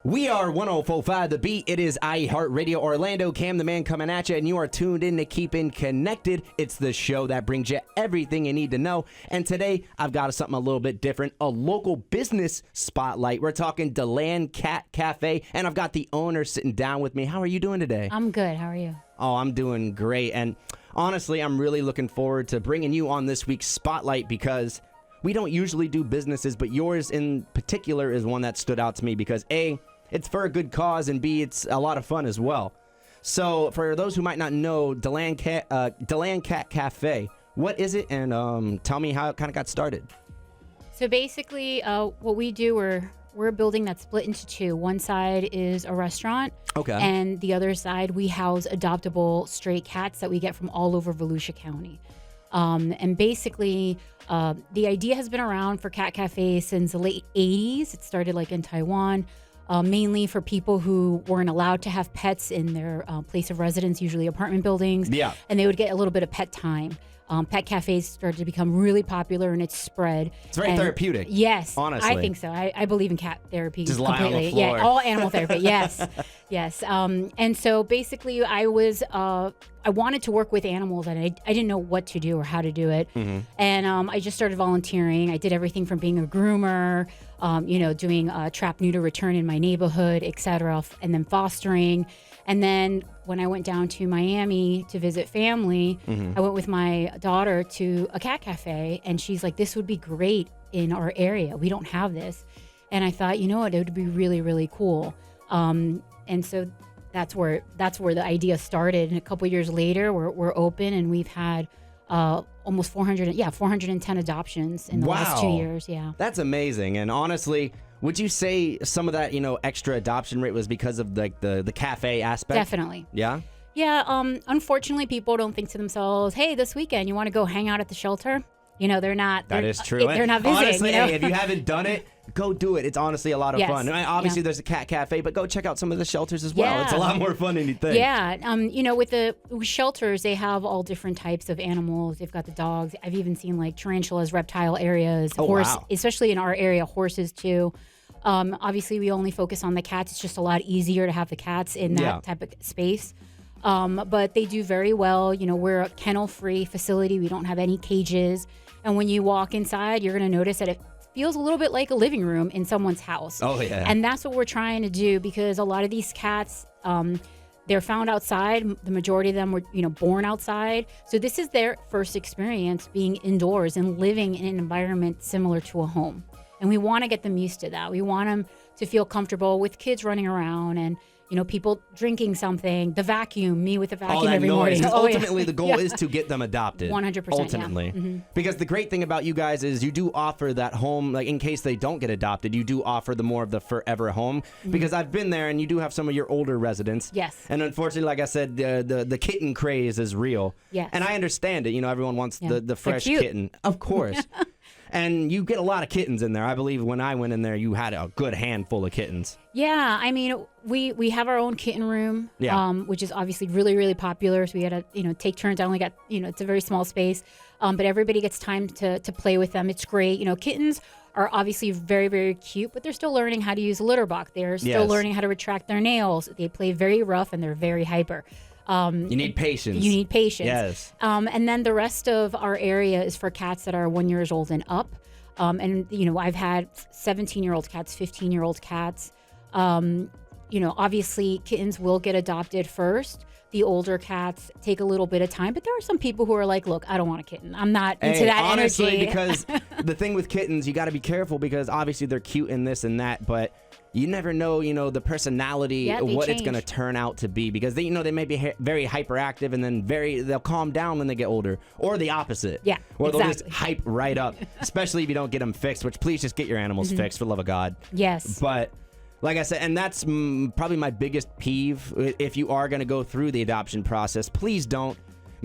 We are 104.5 The Beat. It is iHeartRadio Orlando. Cam the man coming at you, and you are tuned in to Keeping Connected. It's the show that brings you everything you need to know. And today, I've got something a little bit different, a local business spotlight. We're talking DeLand Cafe, and I've got the owner sitting down with me. How are you doing today? I'm good. How are you? Oh, I'm doing great. And honestly, I'm really looking forward to bringing you on this week's spotlight because we don't usually do businesses, but yours in particular is one that stood out to me because A, it's for a good cause, and B, it's a lot of fun as well. So for those who might not know, DeLand Cat Cafe, what is it? And tell me how it kind of got started. So basically, what we do, we're a building that's split into two. One side is a restaurant. Okay. And the other side, we house adoptable stray cats that we get from all over Volusia County. And basically, the idea has been around for cat cafes since the late 80s. It started like in Taiwan. Mainly for people who weren't allowed to have pets in their place of residence, usually apartment buildings. Yeah. And they would get a little bit of pet time. Pet cafes started to become really popular, and it's spread. It's very therapeutic. Yes, honestly. I think so. I believe in cat therapy. Just completely. lie on the floor. Yeah, all animal therapy. Yes, yes. And so basically, I wanted to work with animals, and I didn't know what to do or how to do it. Mm-hmm. And I just started volunteering. I did everything from being a groomer, doing trap, neuter, return in my neighborhood, etc., and then fostering. And then when I went down to Miami to visit family, I went with my daughter to a cat cafe, and she's like, "This would be great in our area. We don't have this." And I thought, you know what, it would be really, really cool. And so that's where the idea started. And a couple years later, we're open, and we've had almost 410 adoptions in the last 2 years. Yeah, that's amazing. And honestly, would you say some of that, extra adoption rate was because of like the cafe aspect? Definitely. Yeah? Yeah. Unfortunately, people don't think to themselves, hey, this weekend, you want to go hang out at the shelter? They're not. That is true. They're not visiting. Honestly, hey, if you haven't done it, go do it. It's honestly a lot of fun. Obviously, there's a cat cafe, but go check out some of the shelters as well. It's a lot more fun than you think. Yeah. With the shelters, they have all different types of animals. They've got the dogs. I've even seen like tarantulas, reptile areas, wow. Especially in our area, horses too. Obviously, we only focus on the cats. It's just a lot easier to have the cats in that type of space. But they do very well. We're a kennel-free facility. We don't have any cages. And when you walk inside, you're going to notice that it feels a little bit like a living room in someone's house. Oh, yeah. And that's what we're trying to do, because a lot of these cats, they're found outside. The majority of them were, born outside. So this is their first experience being indoors and living in an environment similar to a home. And we want to get them used to that. We want them to feel comfortable with kids running around and, people drinking something, the vacuum, me with the vacuum every morning. Ultimately, the goal is to get them adopted. 100%. Ultimately. Yeah. Mm-hmm. Because the great thing about you guys is you do offer that home, like in case they don't get adopted, you do offer the more of the forever home. Mm-hmm. Because I've been there, and you do have some of your older residents. Yes. And unfortunately, like I said, the kitten craze is real. Yes. And I understand it. Everyone wants the fresh kitten. Of course. And you get a lot of kittens in there. I believe when I went in there, you had a good handful of kittens. Yeah, we have our own kitten room, which is obviously really, really popular. So we had to, take turns. I only got, it's a very small space, but everybody gets time to play with them. It's great. Kittens are obviously very, very cute, but they're still learning how to use a litter box. They're still learning how to retract their nails. They play very rough, and they're very hyper. You need patience. Yes. And then the rest of our area is for cats that are 1 year old and up. And, I've had 17-year-old cats, 15-year-old cats. Obviously kittens will get adopted first. The older cats take a little bit of time, but there are some people who are like, look, I don't want a kitten. I'm not into that honestly, energy. Because the thing with kittens, you got to be careful because obviously they're cute in this and that, but you never know, the personality, what it's going to turn out to be, because they may be very hyperactive and then they'll calm down when they get older, or the opposite. Yeah, or they'll just hype right up, especially if you don't get them fixed, which please just get your animals fixed for the love of God. Yes. But like I said, and that's probably my biggest peeve, if you are going to go through the adoption process, please don't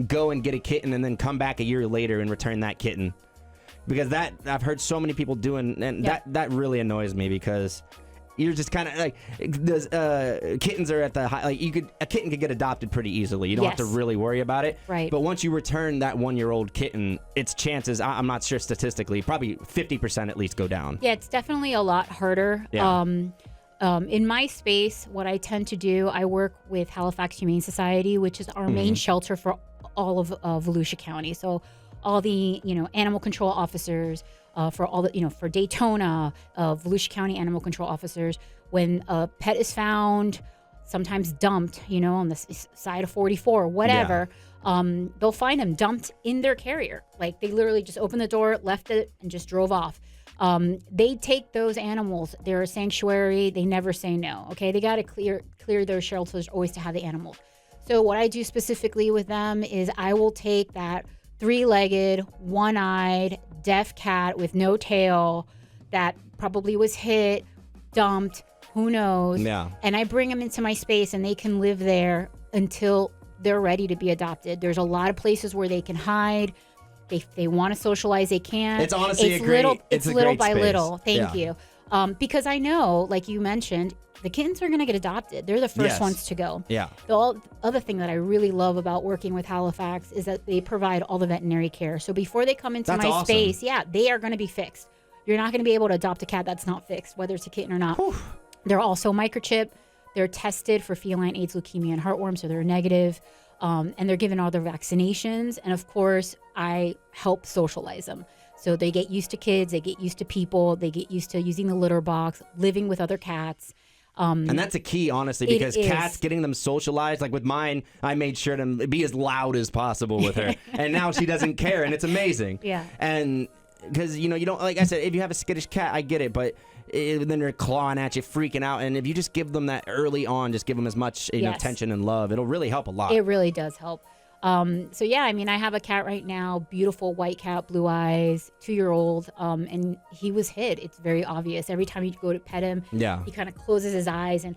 go and get a kitten and then come back a year later and return that kitten. Because that, I've heard so many people doing, and that really annoys me, because you're just kind of like, kittens are at the high, like a kitten could get adopted pretty easily. You don't have to really worry about it. Right. But once you return that 1 year old kitten, its chances, I'm not sure statistically, probably 50% at least go down. Yeah, it's definitely a lot harder. Yeah. In my space, what I tend to do, I work with Halifax Humane Society, which is our main shelter for all of Volusia County. So all the, animal control officers, for all the, for Daytona, Volusia County animal control officers, when a pet is found, sometimes dumped, on the side of 44, whatever, they'll find them dumped in their carrier. Like, they literally just opened the door, left it, and just drove off. They take those animals. They're a sanctuary. They never say no. Okay, they got to clear their shelters always to have the animals. So what I do specifically with them is I will take that 3-legged, one-eyed, deaf cat with no tail that probably was hit, dumped, who knows? Yeah. And I bring them into my space, and they can live there until they're ready to be adopted. There's a lot of places where they can hide. They want to socialize, they can. It's honestly a great space. It's little by little. Thank you. Because I know, like you mentioned, the kittens are going to get adopted. They're the first ones to go. Yeah. The other thing that I really love about working with Halifax is that they provide all the veterinary care. So before they come into my space, they are going to be fixed. You're not going to be able to adopt a cat that's not fixed, whether it's a kitten or not. Whew. They're also microchipped. They're tested for feline AIDS, leukemia, and heartworm, so they're negative. And they're given all their vaccinations. And of course, I help socialize them. So they get used to kids, they get used to people, they get used to using the litter box, living with other cats. And that's a key, honestly, because cats, getting them socialized, like with mine, I made sure to be as loud as possible with her. And now she doesn't care, and it's amazing. Yeah. And because, you don't, like I said, if you have a skittish cat, I get it, but then they're clawing at you, freaking out. And if you just give them that early on, just give them as much attention and love, it'll really help a lot. It really does help. So yeah, I mean, I have a cat right now, beautiful white cat, blue eyes, 2-year-old, and he was hit. It's very obvious. Every time you go to pet him, he kind of closes his eyes and,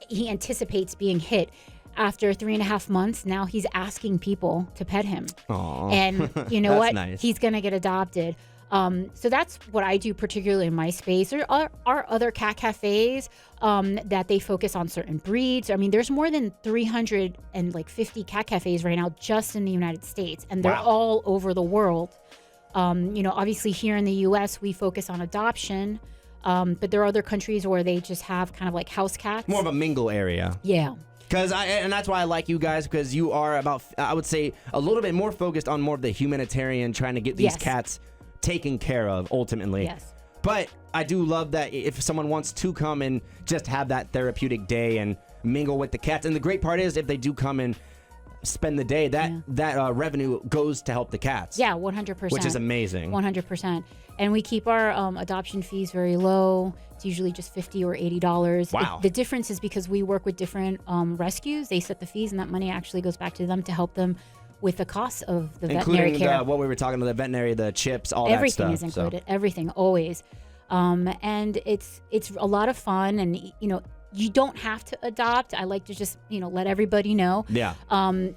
he anticipates being hit. After 3.5 months, now he's asking people to pet him. Aww. And you know what? Nice. He's going to get adopted. So that's what I do, particularly in my space. There are other cat cafes that they focus on certain breeds. I mean, there's more than 350 cat cafes right now just in the United States, and they're all over the world. Obviously here in the U.S. we focus on adoption, but there are other countries where they just have kind of like house cats. More of a mingle area. Yeah. And that's why I like you guys, because you are about, I would say, a little bit more focused on more of the humanitarian, trying to get these cats taken care of ultimately. Yes. But I do love that if someone wants to come and just have that therapeutic day and mingle with the cats. And the great part is, if they do come and spend the day, that revenue goes to help the cats. Yeah, 100%. Which is amazing. 100%. And we keep our adoption fees very low. It's usually just $50 or $80. Wow. The difference is because we work with different rescues. They set the fees, and that money actually goes back to them to help them with the cost of the veterinary care. Including what we were talking about, the veterinary, the chips, all everything that stuff. Everything is included. So. Everything, always. And it's a lot of fun, and you don't have to adopt. I like to just, let everybody know. Yeah.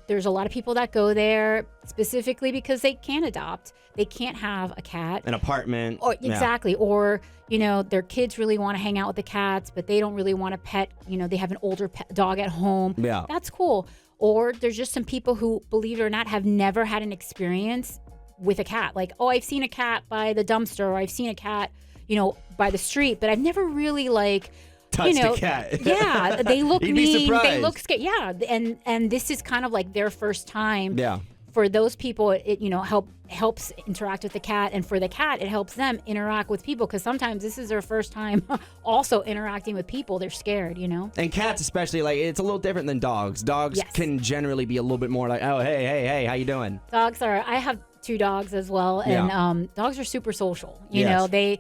There's a lot of people that go there specifically because they can't adopt. They can't have a cat. An apartment. Or exactly. Yeah. Or, their kids really want to hang out with the cats, but they don't really want a pet. They have an older dog at home. Yeah. That's cool. Or there's just some people who, believe it or not, have never had an experience with a cat. Like, oh, I've seen a cat by the dumpster, or I've seen a cat, by the street, but I've never really touched a cat. Yeah, they look You'd mean. Be surprised. They look scared. Yeah, and this is kind of like their first time. Yeah. For those people, it helps interact with the cat, and for the cat, it helps them interact with people, because sometimes this is their first time also interacting with people. They're scared, And cats especially, it's a little different than dogs. Dogs can generally be a little bit more like, oh, hey, how you doing? Dogs are. I have 2 dogs as well, and dogs are super social. You know, they.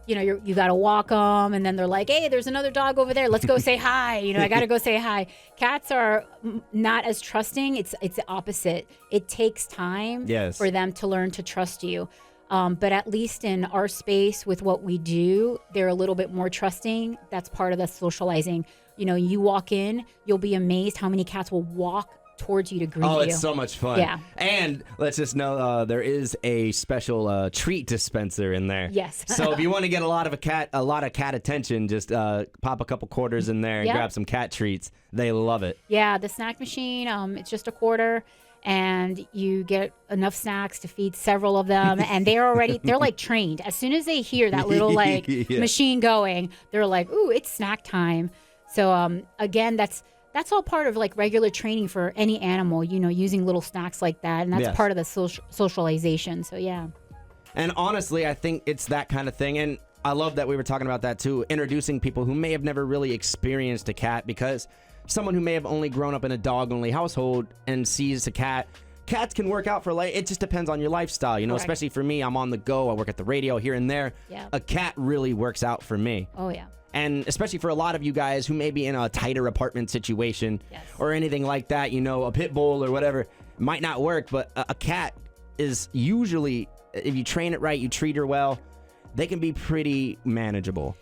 You got to walk them, and then they're like, hey, there's another dog over there. Let's go say hi. I got to go say hi. Cats are not as trusting. It's the opposite. It takes time for them to learn to trust you. But at least in our space with what we do, they're a little bit more trusting. That's part of the socializing. You walk in, you'll be amazed how many cats will walk towards you to greet you. Oh, it's so much fun. Yeah. And let's just know there is a special treat dispenser in there. Yes. So if you want to get a lot of cat attention, just pop a couple quarters in there and grab some cat treats. They love it. Yeah, the snack machine, it's just a quarter. and you get enough snacks to feed several of them, and they're like trained. As soon as they hear that little like machine going, they're like, ooh, it's snack time. So again, that's all part of like regular training for any animal, using little snacks like that, and that's part of the socialization. So yeah. And honestly, I think it's that kind of thing. And I love that we were talking about that too, introducing people who may have never really experienced a cat, because someone who may have only grown up in a dog-only household and sees a cat, cats can work out for life. It just depends on your lifestyle, Correct. especially for me. I'm on the go. I work at the radio here and there. Yeah. A cat really works out for me. Oh, yeah. And especially for a lot of you guys who may be in a tighter apartment situation or anything like that, a pit bull or whatever might not work, but a cat is usually, if you train it right, you treat her well, they can be pretty manageable.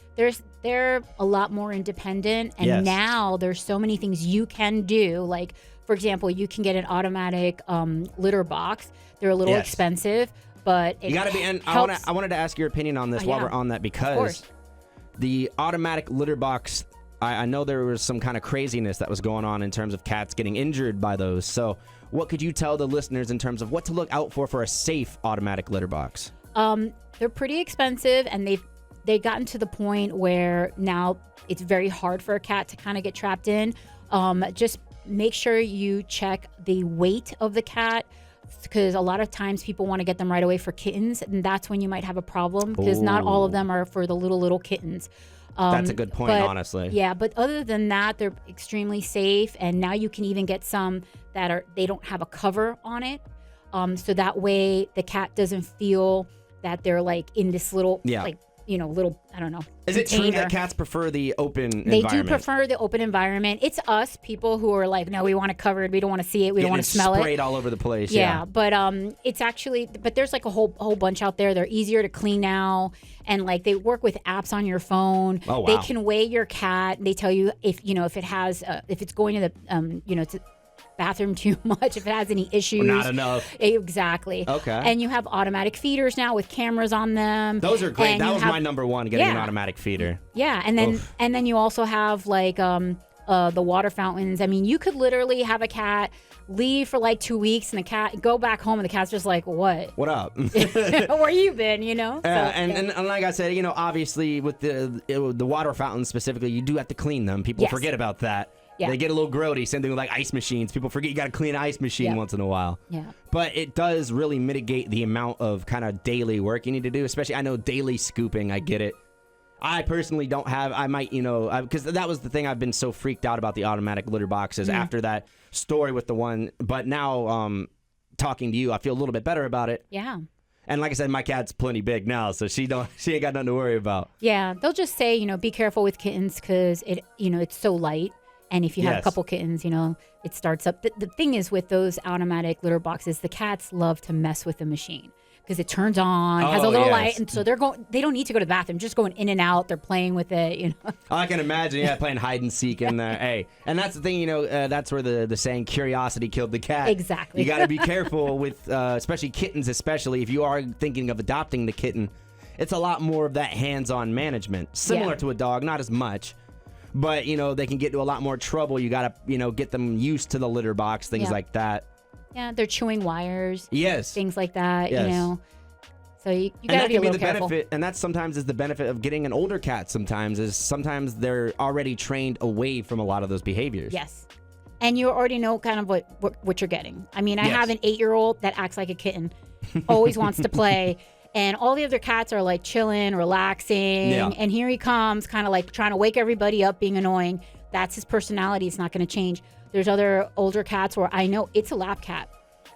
They're a lot more independent, and now there's so many things you can do. Like, for example, you can get an automatic litter box. They're a little expensive, but you gotta be. And I wanted to ask your opinion on this while we're on that, because the automatic litter box, I know there was some kind of craziness that was going on in terms of cats getting injured by those. So what could you tell the listeners in terms of what to look out for a safe automatic litter box? They're pretty expensive, and they've gotten to the point where now it's very hard for a cat to kind of get trapped in. Just make sure you check the weight of the cat, because a lot of times people want to get them right away for kittens, and that's when you might have a problem, because not all of them are for the little kittens. That's a good point, honestly. Yeah, but other than that, they're extremely safe, and now you can even get some that they don't have a cover on it, so that way the cat doesn't feel that they're like in this little little, I don't know. Is it true that cats prefer the open environment? They do prefer the open environment. It's us people who are like, no, we want it covered. We don't want to see it. We don't want to smell it. Sprayed all over the place. Yeah, but it's actually, but there's like a whole bunch out there. They're easier to clean now, and like they work with apps on your phone. Oh, wow. They can weigh your cat. They tell you if it has if it's going to the to bathroom too much, if it has any issues. Not enough. Exactly. Okay. And you have automatic feeders now with cameras on them. Those are great. That was my number one, getting an automatic feeder. Yeah, and then you also have like the water fountains. I mean, you could literally have a cat leave for like 2 weeks, and the cat go back home, and the cat's just like, what up? Where you been, And like I said, obviously with the water fountains specifically, you do have to clean them. People forget about that. Yeah. They get a little grody. Same thing with like ice machines. People forget you got to clean an ice machine once in a while. Yeah. But it does really mitigate the amount of kind of daily work you need to do, especially I know daily scooping. I get it. I personally don't have, I might, because that was the thing I've been so freaked out about the automatic litter boxes after that story with the one. But now talking to you, I feel a little bit better about it. Yeah. And like I said, my cat's plenty big now, so she ain't got nothing to worry about. Yeah. They'll just say, be careful with kittens, because it's so light. And if you have a couple kittens, it starts up. The thing is with those automatic litter boxes, the cats love to mess with the machine, because it turns on, has a little light, and so they don't need to go to the bathroom, just going in and out. They're playing with it, I can imagine, playing hide and seek in there. Hey, and that's the thing, that's where the saying "curiosity killed the cat." Exactly. You got to be careful with, especially kittens, especially if you are thinking of adopting the kitten. It's a lot more of that hands-on management, similar to a dog, not as much. But, they can get into a lot more trouble. You got to, get them used to the litter box, things like that. Yeah, they're chewing wires. Yes. Things like that, So you got to be a little careful. Benefit, and that sometimes is the benefit of getting an older cat sometimes they're already trained away from a lot of those behaviors. Yes. And you already know kind of what you're getting. I mean, I have an 8-year-old that acts like a kitten, always wants to play. And all the other cats are like chilling, relaxing. Yeah. And here he comes, kind of like trying to wake everybody up, being annoying. That's his personality. It's not going to change. There's other older cats where I know it's a lap cat.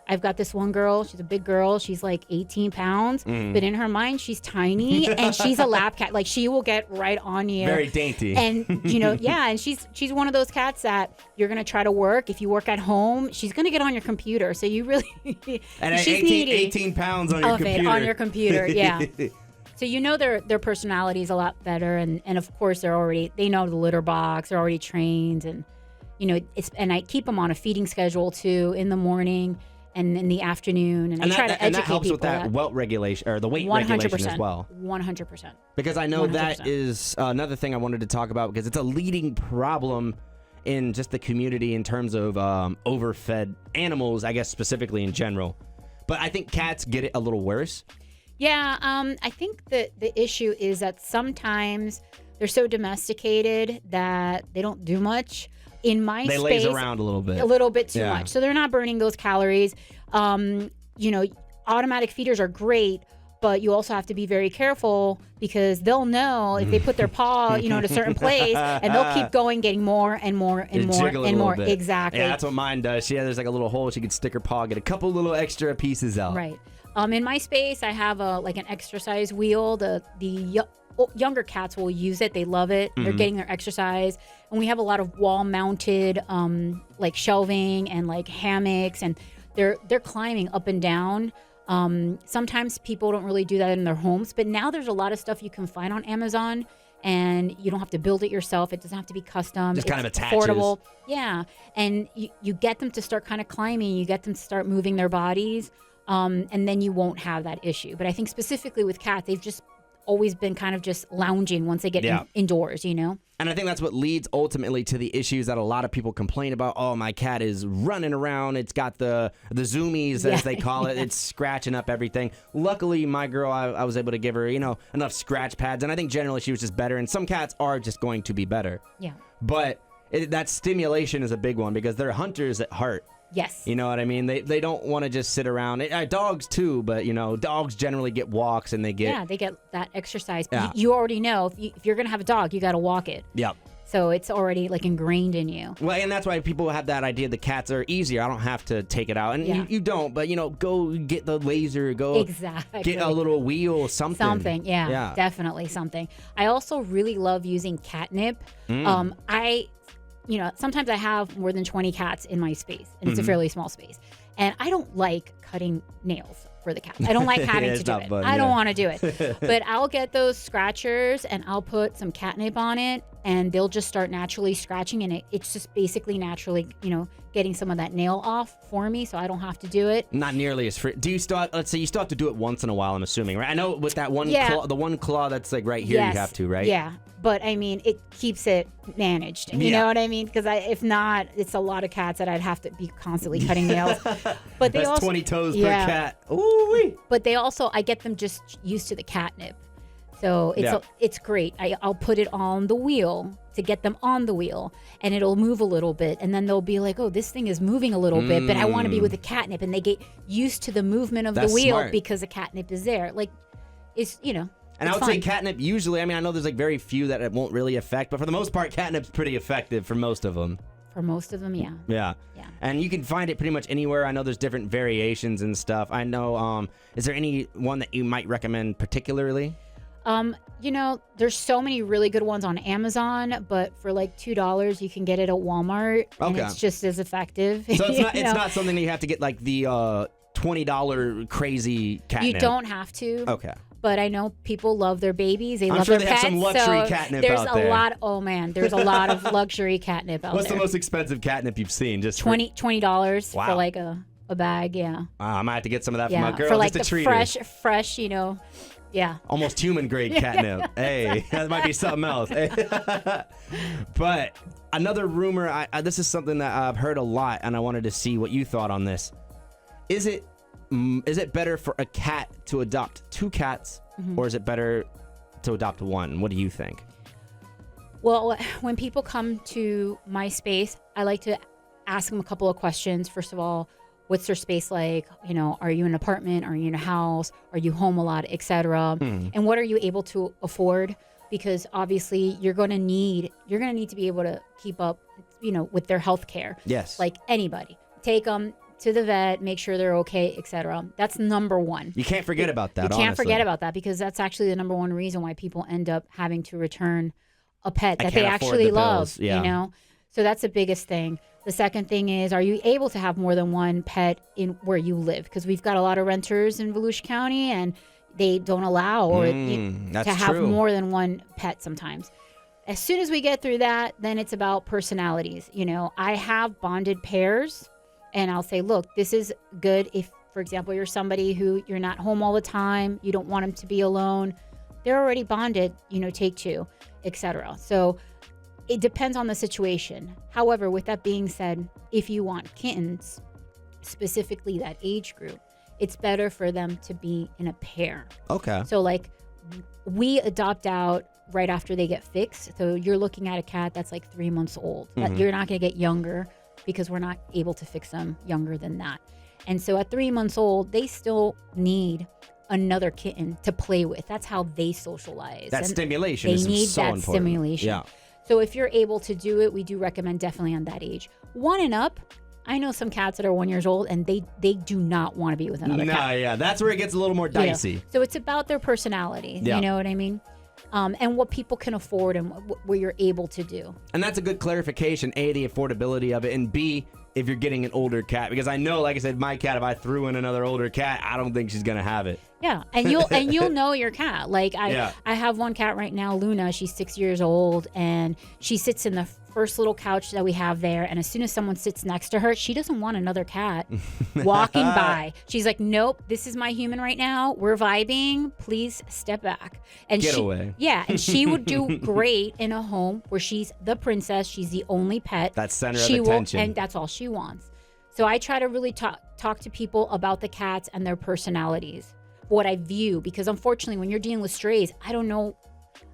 I've got this one girl. She's a big girl. She's like 18 pounds. But in her mind, she's tiny. And she's a lap cat. Like, she will get right on you. Very dainty. And, and she's one of those cats that you're going to try to work. If you work at home, she's going to get on your computer. So you really... and she's 18 pounds on your computer. On your computer, yeah. So their personality is a lot better. And of course, they know the litter box. They're already trained. And, and I keep them on a feeding schedule, too, in the morning and in the afternoon, and I try to educate people. And that helps with that weight regulation, or the weight regulation as well. 100%. Because I know 100%. That is another thing I wanted to talk about, because it's a leading problem in just the community in terms of overfed animals, I guess specifically in general. But I think cats get it a little worse. Yeah, I think that the issue is that sometimes they're so domesticated that they don't do much. In my They space, laze around a little bit. A little bit too Yeah. much. So they're not burning those calories. Automatic feeders are great, but you also have to be very careful because they'll know if they put their paw, in a certain place, and they'll keep going, getting more and more and more Jiggle a and little more. bit. Exactly. Yeah, that's what mine does. There's like a little hole. She could stick her paw, get a couple little extra pieces out. Right. In my space, I have an exercise wheel. The younger cats will use it. They love it. They're getting their exercise. And we have a lot of wall-mounted shelving and hammocks, and they're climbing up and down. Sometimes people don't really do that in their homes, but now there's a lot of stuff you can find on Amazon, and you don't have to build it yourself. It doesn't have to be custom. Just kind of It's attaches. affordable. Yeah. And you get them to start kind of climbing. You get them to start moving their bodies. And then you won't have that issue. But I think specifically with cats, they've just always been kind of just lounging once they get indoors, And I think that's what leads ultimately to the issues that a lot of people complain about. Oh, my cat is running around. It's got the zoomies, as they call it. It's scratching up everything. Luckily, my girl, I was able to give her, enough scratch pads. And I think generally she was just better. And some cats are just going to be better. Yeah. But that stimulation is a big one because they're hunters at heart. Yes. You know what I mean? They don't want to just sit around. Dogs too, but dogs generally get walks and they get that exercise. Yeah. You already know if you're gonna have a dog, you got to walk it. Yep. So it's already ingrained in you. Well, and that's why people have that idea the cats are easier. I don't have to take it out, and you don't. But go get the laser, go Exactly. get a little wheel, something. Something, yeah, definitely something. I also really love using catnip. Sometimes I have more than 20 cats in my space, and it's a fairly small space. And I don't like cutting nails for the cats. I don't like having to do it. I don't want to do it. But I'll get those scratchers, and I'll put some catnip on it, and they'll just start naturally scratching, and it's just basically naturally, getting some of that nail off for me, so I don't have to do it. Not nearly as free. Do you still? Let's say you still have to do it once in a while. I'm assuming, right? I know with that one claw, the one claw that's right here, Yes. you have to, right? Yeah. But I mean, it keeps it managed. You know what I mean? Because if not, it's a lot of cats that I'd have to be constantly cutting nails. But That's 20 toes per cat. Ooh-wee. But I get them just used to the catnip. So it's great. I'll put it on the wheel to get them on the wheel, and it'll move a little bit, and then they'll be like, oh, this thing is moving a little bit, but I want to be with the catnip, and they get used to the movement of the wheel smart. because the catnip is there. And I would say catnip usually, I know there's very few that it won't really affect, but for the most part, catnip's pretty effective for most of them. For most of them, yeah. Yeah. And you can find it pretty much anywhere. I know there's different variations and stuff. I know, is there any one that you might recommend particularly? There's so many really good ones on Amazon, but for $2, you can get it at Walmart, and it's just as effective. So it's not something that you have to get the $20 crazy catnip. You don't have to. Okay. But I know people love their babies. They love sure their they have pets. some luxury so catnip there's out there. There's a lot of luxury catnip out What's there. the most expensive catnip you've seen? Just $20 Wow. for a bag, yeah. I might have to get some of that for my girl for just to the treat fresh, yeah. Almost human grade catnip. Hey, that might be something else. But another rumor, this is something that I've heard a lot, and I wanted to see what you thought on this. Is it better for a cat to adopt 2 cats, or is it better to adopt 1? What do you think? Well, when people come to my space, I like to ask them a couple of questions. First of all, what's their space like? Are you in an apartment? Are you in a house? Are you home a lot, etc.? And what are you able to afford? Because obviously you're going to need to be able to keep up, with their health care. Yes. Like anybody. Take them to the vet, make sure they're okay, etc. That's number one. You can't forget about that. You can't forget about that, because that's actually the number one reason why people end up having to return a pet that they actually love. So that's the biggest thing. The second thing is, are you able to have more than one pet in where you live? Because we've got a lot of renters in Volusia County, and they don't allow to have more than one pet sometimes. As soon as we get through that, then it's about personalities. I have bonded pairs. And I'll say, look, this is good if, for example, you're somebody who you're not home all the time, you don't want them to be alone. They're already bonded, take 2, etc. So it depends on the situation. However, with that being said, if you want kittens, specifically that age group, it's better for them to be in a pair. Okay. So like we adopt out right after they get fixed. So you're looking at a cat that's like 3 months old. You're not going to get younger because we're not able to fix them younger than that. And so at 3 months old, they still need another kitten to play with. That's how they socialize. That and stimulation they is need so that important. stimulation. Yeah. So if you're able to do it, we do recommend definitely on that age. 1 and up, I know some cats that are 1 year old and they do not want to be with another cat. Yeah, that's where it gets a little more dicey. You know? So it's about their personality. Yeah. You know what I mean? And what people can afford and what you're able to do. And that's a good clarification. A, the affordability of it, and B, if you're getting an older cat, because I know, like I said, my cat, if I threw in another older cat, I don't think she's gonna have it. Yeah, and you'll know your cat. Like I have one cat right now, Luna. She's 6 years old, and she sits in the first little couch that we have there. And as soon as someone sits next to her, she doesn't want another cat walking by. She's like, nope, this is my human right now. We're vibing. Please step back. And Get away. Yeah, and she would do great in a home where she's the princess. She's the only pet. That center of attention. And that's all she wants. So I try to really talk to people about the cats and their personalities, what I view, because unfortunately, when you're dealing with strays, I don't know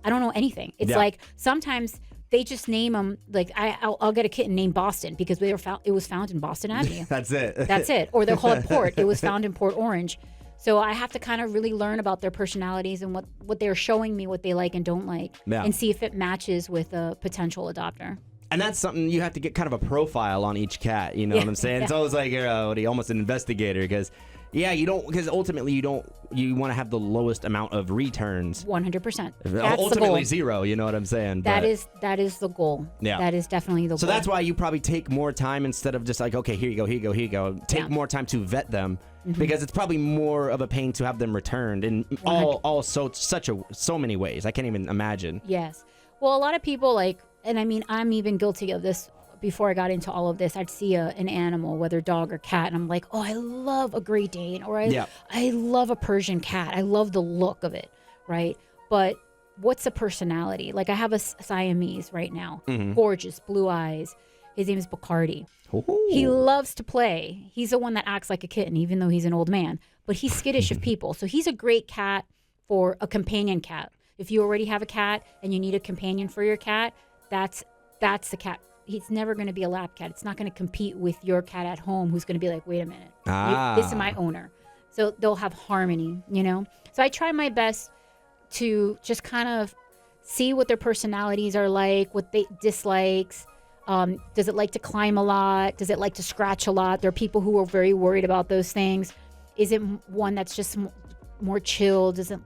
anything. It's like sometimes they just name them. Like I'll get a kitten named Boston because it was found in Boston Avenue. That's it. That's it. Or they'll call it Port. It was found in Port Orange. So I have to kind of really learn about their personalities and what they're showing me, what they like and don't like, and see if it matches with a potential adopter. And that's something you have to get kind of a profile on each cat. You know what I'm saying? It's always like you're almost an investigator because. Yeah, because ultimately you want to have the lowest amount of returns. 100%. That's ultimately zero, you know what I'm saying? That is the goal. Yeah. That is definitely the goal. So that's why you probably take more time instead of just like, okay, here you go. Take more time to vet them because it's probably more of a pain to have them returned in so many ways. I can't even imagine. Yes. Well, a lot of people and I mean, I'm even guilty of this. Before I got into all of this, I'd see an animal, whether dog or cat, and I'm like, oh, I love a Great Dane, or I love a Persian cat. I love the look of it, right? But what's a personality? Like I have a Siamese right now, gorgeous, blue eyes. His name is Bacardi. Ooh. He loves to play. He's the one that acts like a kitten, even though he's an old man. But he's skittish of people. So he's a great cat for a companion cat. If you already have a cat and you need a companion for your cat, that's the cat. He's never going to be a lap cat. It's not going to compete with your cat at home who's going to be like, wait a minute, this is my owner. So they'll have harmony, you know? So I try my best to just kind of see what their personalities are like, what they dislikes. Does it like to climb a lot? Does it like to scratch a lot? There are people who are very worried about those things. Is it one that's just more chill, doesn't,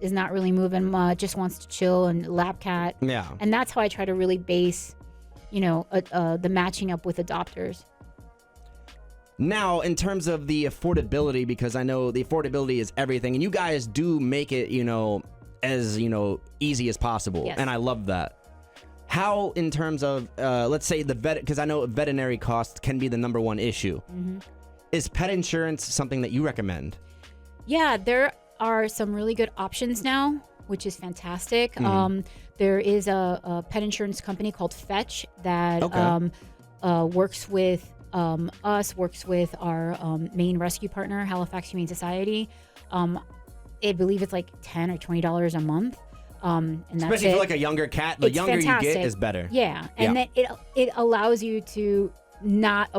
is not really moving much, just wants to chill and lap cat? Yeah. And that's how I try to really base the matching up with adopters. Now, in terms of the affordability, because I know the affordability is everything, and you guys do make it, as, easy as possible. Yes. And I love that. How, in terms of, let's say the vet, because I know veterinary costs can be the number one issue. Is pet insurance something that you recommend? Yeah, there are some really good options now, which is fantastic. There is a pet insurance company called Fetch that works with works with our main rescue partner, Halifax Humane Society. I believe it's like $10 or $20 a month. And that's especially for like a younger cat, the younger fantastic. You get is better. Yeah, and then it allows you to not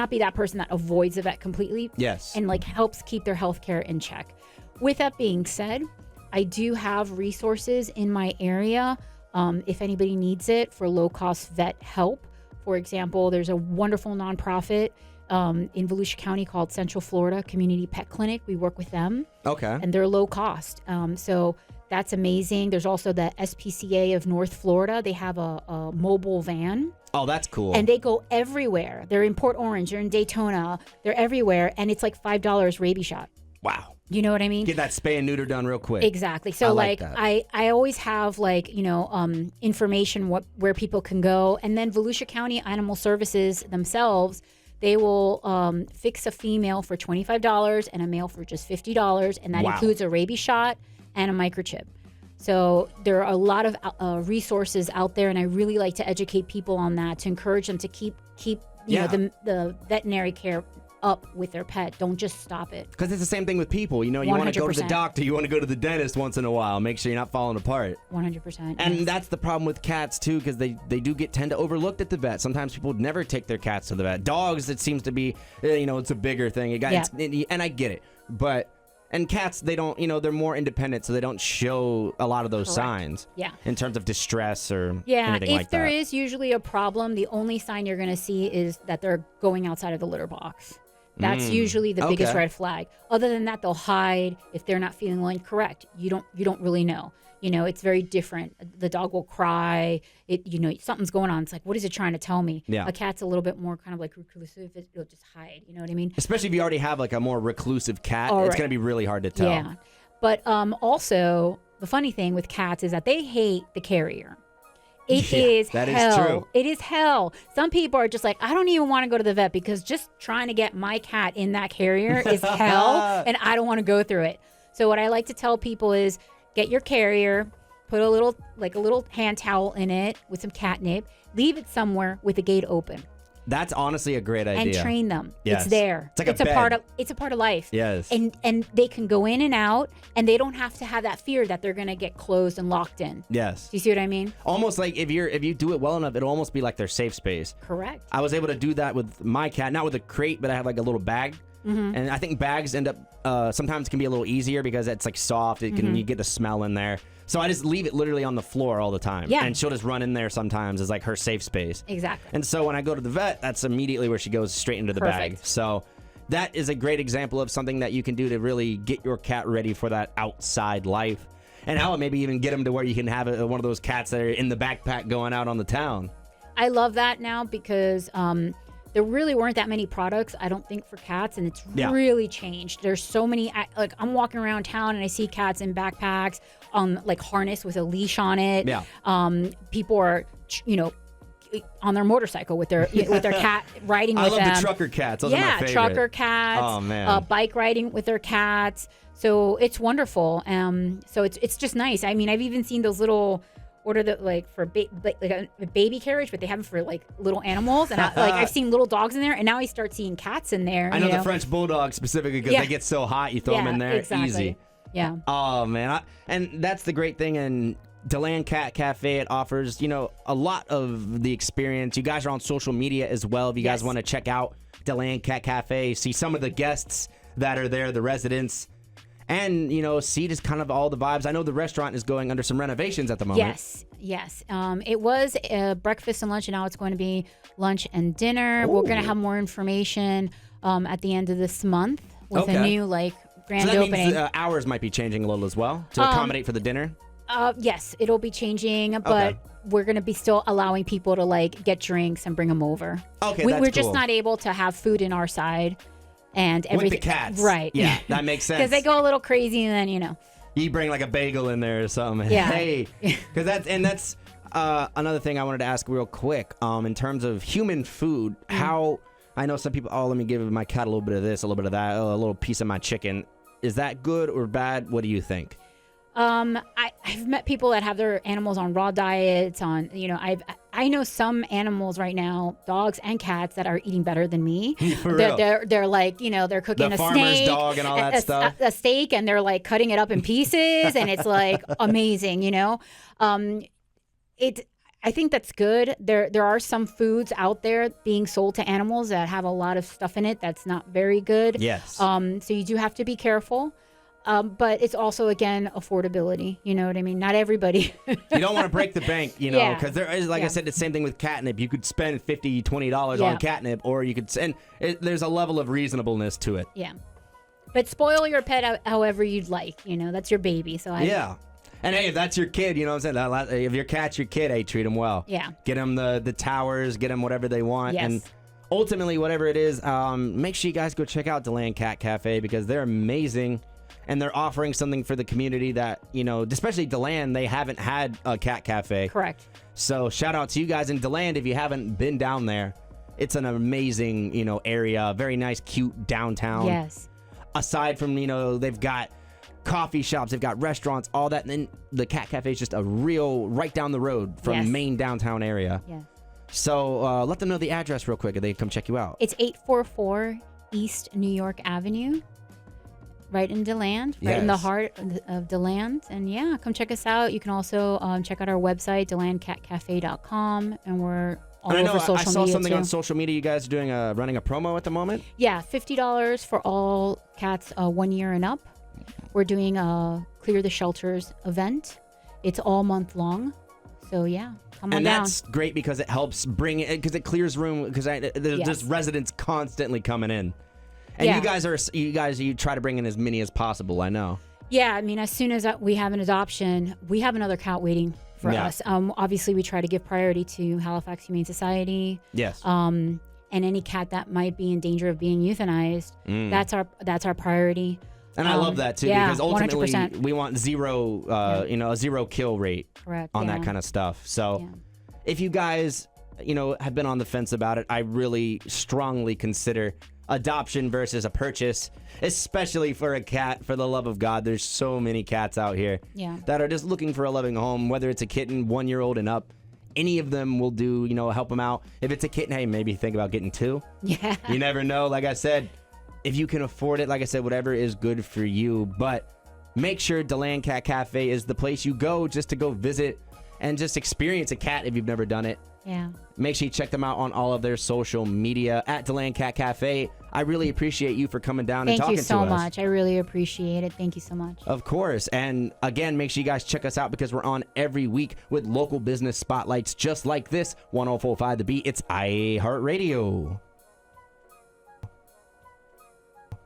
be that person that avoids the vet completely. Yes, and helps keep their health care in check. With that being said, I do have resources in my area if anybody needs it for low-cost vet help. For example, there's a wonderful nonprofit in Volusia County called Central Florida Community Pet Clinic. We work with them. Okay. And they're low cost. So that's amazing. There's also the SPCA of North Florida. They have a mobile van. Oh, that's cool. And they go everywhere. They're in Port Orange. They're in Daytona. They're everywhere. And it's like $5 rabies shot. Wow. You know what I mean? Get that spay and neuter done real quick. Exactly. So I always have information where people can go. And then Volusia County Animal Services themselves, they will fix a female for $25 and a male for just $50. And that includes a rabies shot and a microchip. So there are a lot of resources out there, and I really like to educate people on that, to encourage them to keep you know, the veterinary care up with their pet. Don't just stop it. Because it's the same thing with people. You know, you want to go to the doctor, you want to go to the dentist once in a while. Make sure you're not falling apart. 100%. And that's the problem with cats too, because they do tend to overlooked at the vet. Sometimes people would never take their cats to the vet. Dogs, it seems to be, you know, it's a bigger thing. And I get it, and cats, they don't, you know, they're more independent, so they don't show a lot of those signs. Yeah. In terms of distress or anything if like that. if there is usually a problem, the only sign you're going to see is that they're going outside of the litter box. That's usually the biggest red flag. Other than that, they'll hide if they're not feeling well. Correct. You don't really know. You know, it's very different. The dog will cry. You know, something's going on. It's like, what is it trying to tell me? Yeah. A cat's a little bit more kind of like reclusive. It'll just hide. You know what I mean? Especially if you already have like a more reclusive cat, it's going to be really hard to tell. Yeah. But also, the funny thing with cats is that they hate the carrier. It is hell. That is true. It is hell. Some people are just like, I don't even want to go to the vet because just trying to get my cat in that carrier is hell, and I don't want to go through it. So what I like to tell people is, get your carrier, put a little hand towel in it with some catnip, leave it somewhere with the gate open. That's honestly a great idea. And train them. Yes. It's there. It's like a bed. It's a part of life. Yes. And they can go in and out, and they don't have to have that fear that they're gonna get closed and locked in. Yes. Do you see what I mean? Almost like if you do it well enough, it'll almost be like their safe space. Correct. I was able to do that with my cat, not with a crate, but I have like a little bag. Mm-hmm. And I think bags end up sometimes can be a little easier because it's like soft. It can you get the smell in there. So I just leave it literally on the floor all the time. Yeah. And she'll just run in there sometimes as like her safe space. Exactly. And so when I go to the vet, that's immediately where she goes straight into the bag. So that is a great example of something that you can do to really get your cat ready for that outside life. And how maybe even get them to where you can have one of those cats that are in the backpack going out on the town. I love that now because there really weren't that many products, I don't think, for cats, and it's really changed. There's so many, like I'm walking around town and I see cats in backpacks, like harnessed with a leash on it. Yeah. People are, you know, on their motorcycle with their cat riding with them. I love the trucker cats. Those are my favorite. Trucker cats. Oh man. Bike riding with their cats. So it's wonderful. So it's just nice. I mean, I've even seen those little. Order that like for like a baby carriage, but they have them for like little animals. And I've seen little dogs in there, and now I start seeing cats in there. I know the French bulldog specifically because they get so hot, you throw them in there, exactly. Easy. Yeah. Oh man, and that's the great thing. And DeLand Cat Cafe, it offers a lot of the experience. You guys are on social media as well. If you guys want to check out DeLand Cat Cafe, see some of the guests that are there, the residents. And, see just kind of all the vibes. I know the restaurant is going under some renovations at the moment. Yes. It was breakfast and lunch, and now it's going to be lunch and dinner. Ooh. We're going to have more information at the end of this month with a new, grand opening. So that means hours might be changing a little as well to accommodate for the dinner? Yes, it'll be changing, but we're going to be still allowing people to, get drinks and bring them over. Okay, we're just not able to have food in our side. And everything. With the cats. Right. Yeah, that makes sense. Because they go a little crazy and then, You bring a bagel in there or something. Yeah. Hey. Because that's another thing I wanted to ask real quick. In terms of human food, how, I know some people, let me give my cat a little bit of this, a little bit of that, a little piece of my chicken. Is that good or bad? What do you think? I've met people that have their animals on raw diets I know some animals right now, dogs and cats, that are eating better than me. For real. They're like, they're cooking the farmer's snake, dog and all that stuff. A steak, and they're cutting it up in pieces, and it's amazing, I think that's good. There are some foods out there being sold to animals that have a lot of stuff in it that's not very good. Yes. So you do have to be careful. But it's also, again, affordability. You know what I mean? Not everybody. You don't want to break the bank, because there is, I said, the same thing with catnip. You could spend $50, $20 on catnip, or you could, there's a level of reasonableness to it. Yeah. But spoil your pet however you'd like. That's your baby. So Yeah. And hey, if that's your kid, you know what I'm saying? If your cat's your kid, hey, treat them well. Yeah. Get them the towers, get them whatever they want. Yes. And ultimately, whatever it is, make sure you guys go check out DeLand Cat Cafe because they're amazing. And they're offering something for the community that, especially DeLand, they haven't had a cat cafe. Correct. So shout out to you guys in DeLand if you haven't been down there. It's an amazing, area. Very nice, cute downtown. Yes. Aside from, they've got coffee shops, they've got restaurants, all that. And then the Cat Cafe is just a real right down the road from Yes. main downtown area. Yeah. So let them know the address real quick and they come check you out. It's 844 East New York Avenue, right in DeLand, right in the Yes. heart of DeLand. And yeah, come check us out. You can also check out our website, delandcatcafe.com, and we're all And I know over social I saw media something too. on social media. You guys are doing running a promo at the moment. Yeah, $50 for all cats 1 year and up. We're doing a Clear the Shelters event. It's all month long. So yeah, come on And down. that's great because it helps bring it, because it clears room, because there's Yes. just residents constantly coming in. And Yeah. you try to bring in as many as possible, I know. Yeah, I mean, as soon as we have an adoption, we have another cat waiting for Yeah. us. Obviously, we try to give priority to Halifax Humane Society, Yes. and any cat that might be in danger of being euthanized. That's our priority. And I love that too, yeah, because ultimately 100%. we want zero, a zero kill rate Correct. on yeah. that kind of stuff. So Yeah. if you guys, have been on the fence about it, I really strongly consider adoption versus a purchase, especially for a cat. For the love of God, there's so many cats out here Yeah. that are just looking for a loving home, whether it's a kitten 1 year old and up. Any of them will do, help them out. If it's a kitten, hey, maybe think about getting 2. Yeah. You never know. Like I said, if you can afford it, like I said, whatever is good for you. But make sure DeLand Cat Cafe is the place you go just to go visit and just experience a cat if you've never done it. Yeah. Make sure you check them out on all of their social media at DeLand Cat Cafe. I really appreciate you for coming down and Thank talking you so to us. much. I really appreciate it. Thank you so much. Of course. And again, make sure you guys check us out because we're on every week with local business spotlights just like this. 104.5 The Beat. It's iHeartRadio.